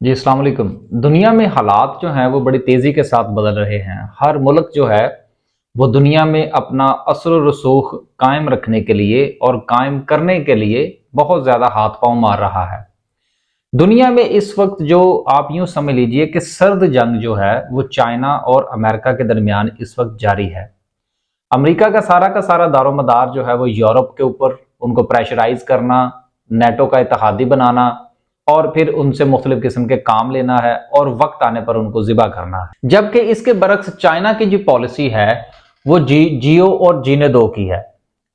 جی السلام علیکم۔ دنیا میں حالات جو ہیں وہ بڑی تیزی کے ساتھ بدل رہے ہیں۔ ہر ملک جو ہے وہ دنیا میں اپنا اثر و رسوخ قائم رکھنے کے لیے اور قائم کرنے کے لیے بہت زیادہ ہاتھ پاؤں مار رہا ہے۔ دنیا میں اس وقت جو آپ یوں سمجھ لیجئے کہ سرد جنگ جو ہے وہ چائنا اور امریکہ کے درمیان اس وقت جاری ہے۔ امریکہ کا سارا دار و مدار جو ہے وہ یورپ کے اوپر ان کو پریشرائز کرنا، نیٹو کا اتحادی بنانا اور پھر ان سے مختلف قسم کے کام لینا ہے اور وقت آنے پر ان کو ذبح کرنا ہے۔ جبکہ اس کے برعکس چائنا کی جو پالیسی ہے وہ جیو اور جینے دو کی ہے۔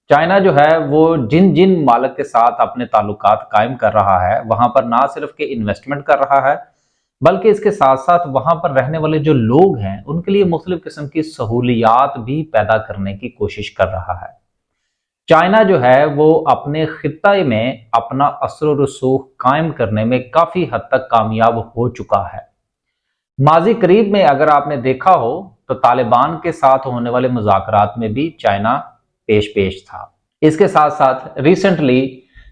چائنا جو ہے وہ جن ممالک کے ساتھ اپنے تعلقات قائم کر رہا ہے وہاں پر نہ صرف کہ انویسٹمنٹ کر رہا ہے بلکہ اس کے ساتھ ساتھ وہاں پر رہنے والے جو لوگ ہیں ان کے لیے مختلف قسم کی سہولیات بھی پیدا کرنے کی کوشش کر رہا ہے۔ چائنا جو ہے وہ اپنے خطے میں اپنا اثر و رسوخ قائم کرنے میں کافی حد تک کامیاب ہو چکا ہے۔ ماضی قریب میں اگر آپ نے دیکھا ہو تو طالبان کے ساتھ ہونے والے مذاکرات میں بھی چائنا پیش تھا۔ اس کے ساتھ ساتھ ریسنٹلی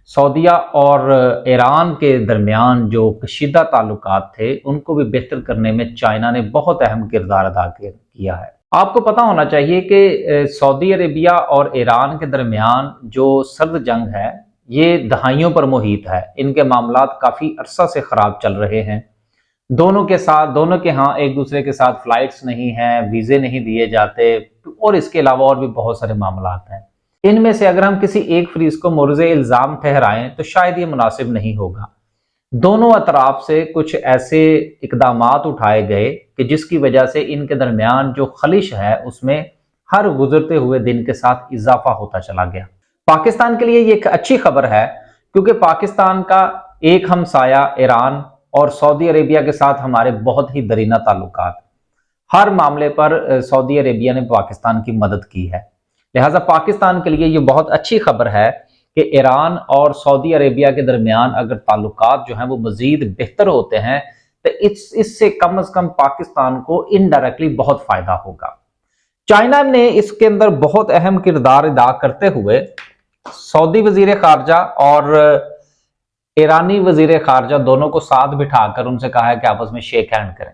سعودیہ اور ایران کے درمیان جو کشیدہ تعلقات تھے ان کو بھی بہتر کرنے میں چائنا نے بہت اہم کردار ادا کیا ہے۔ آپ کو پتا ہونا چاہیے کہ سعودی عربیہ اور ایران کے درمیان جو سرد جنگ ہے یہ دہائیوں پر محیط ہے۔ ان کے معاملات کافی عرصہ سے خراب چل رہے ہیں۔ دونوں کے ہاں ایک دوسرے کے ساتھ فلائٹس نہیں ہیں، ویزے نہیں دیے جاتے اور اس کے علاوہ اور بھی بہت سارے معاملات ہیں۔ ان میں سے اگر ہم کسی ایک فریق کو مورد الزام ٹھہرائیں تو شاید یہ مناسب نہیں ہوگا۔ دونوں اطراف سے کچھ ایسے اقدامات اٹھائے گئے کہ جس کی وجہ سے ان کے درمیان جو خلش ہے اس میں ہر گزرتے ہوئے دن کے ساتھ اضافہ ہوتا چلا گیا۔ پاکستان کے لیے یہ ایک اچھی خبر ہے کیونکہ پاکستان کا ایک ہمسایہ ایران اور سعودی عربیہ کے ساتھ ہمارے بہت ہی درینہ تعلقات، ہر معاملے پر سعودی عربیہ نے پاکستان کی مدد کی ہے۔ لہٰذا پاکستان کے لیے یہ بہت اچھی خبر ہے کہ ایران اور سعودی عربیہ کے درمیان اگر تعلقات جو ہیں وہ مزید بہتر ہوتے ہیں تو اس سے کم از کم پاکستان کو انڈائریکٹلی بہت فائدہ ہوگا۔ چائنا نے اس کے اندر بہت اہم کردار ادا کرتے ہوئے سعودی وزیر خارجہ اور ایرانی وزیر خارجہ دونوں کو ساتھ بٹھا کر ان سے کہا ہے کہ آپس میں شیک ہینڈ کریں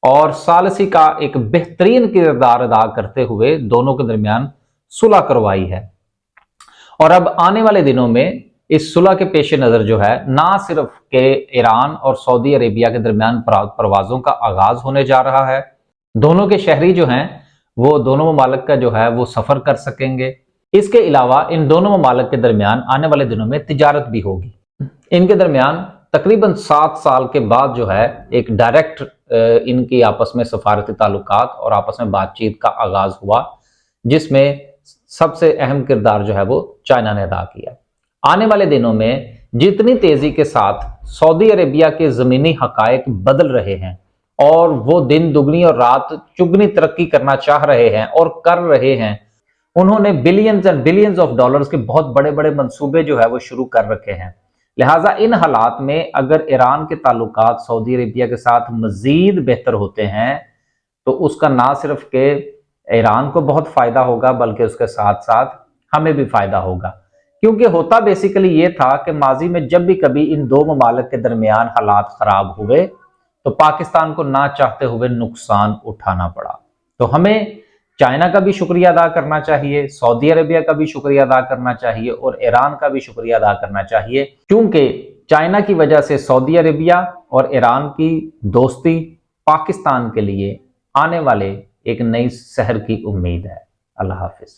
اور ثالثی کا ایک بہترین کردار ادا کرتے ہوئے دونوں کے درمیان صلح کروائی ہے۔ اور اب آنے والے دنوں میں اس صلح کے پیش نظر جو ہے نہ صرف کہ ایران اور سعودی عربیہ کے درمیان پروازوں کا آغاز ہونے جا رہا ہے، دونوں کے شہری جو ہیں وہ دونوں ممالک کا جو ہے وہ سفر کر سکیں گے۔ اس کے علاوہ ان دونوں ممالک کے درمیان آنے والے دنوں میں تجارت بھی ہوگی۔ ان کے درمیان تقریباً 7 سال کے بعد جو ہے ایک ڈائریکٹ ان کی آپس میں سفارتی تعلقات اور آپس میں بات چیت کا آغاز ہوا جس میں سب سے اہم کردار جو ہے وہ چائنا نے ادا کیا۔ آنے والے دنوں میں جتنی تیزی کے ساتھ سعودی عربیہ کے زمینی حقائق بدل رہے ہیں اور وہ دن دگنی اور رات چگنی ترقی کرنا چاہ رہے ہیں اور کر رہے ہیں، انہوں نے billions and billions of dollars کے بہت بڑے بڑے منصوبے جو ہے وہ شروع کر رکھے ہیں۔ لہٰذا ان حالات میں اگر ایران کے تعلقات سعودی عربیہ کے ساتھ مزید بہتر ہوتے ہیں تو اس کا نہ صرف کہ ایران کو بہت فائدہ ہوگا بلکہ اس کے ساتھ ساتھ ہمیں بھی فائدہ ہوگا، کیونکہ ہوتا بیسیکلی یہ تھا کہ ماضی میں جب بھی کبھی ان دو ممالک کے درمیان حالات خراب ہوئے تو پاکستان کو نہ چاہتے ہوئے نقصان اٹھانا پڑا۔ تو ہمیں چائنا کا بھی شکریہ ادا کرنا چاہیے، سعودی عربیہ کا بھی شکریہ ادا کرنا چاہیے اور ایران کا بھی شکریہ ادا کرنا چاہیے، کیونکہ چائنا کی وجہ سے سعودی عربیہ اور ایران کی دوستی پاکستان کے لیے آنے والے ایک نئی سحر کی امید ہے۔ اللہ حافظ۔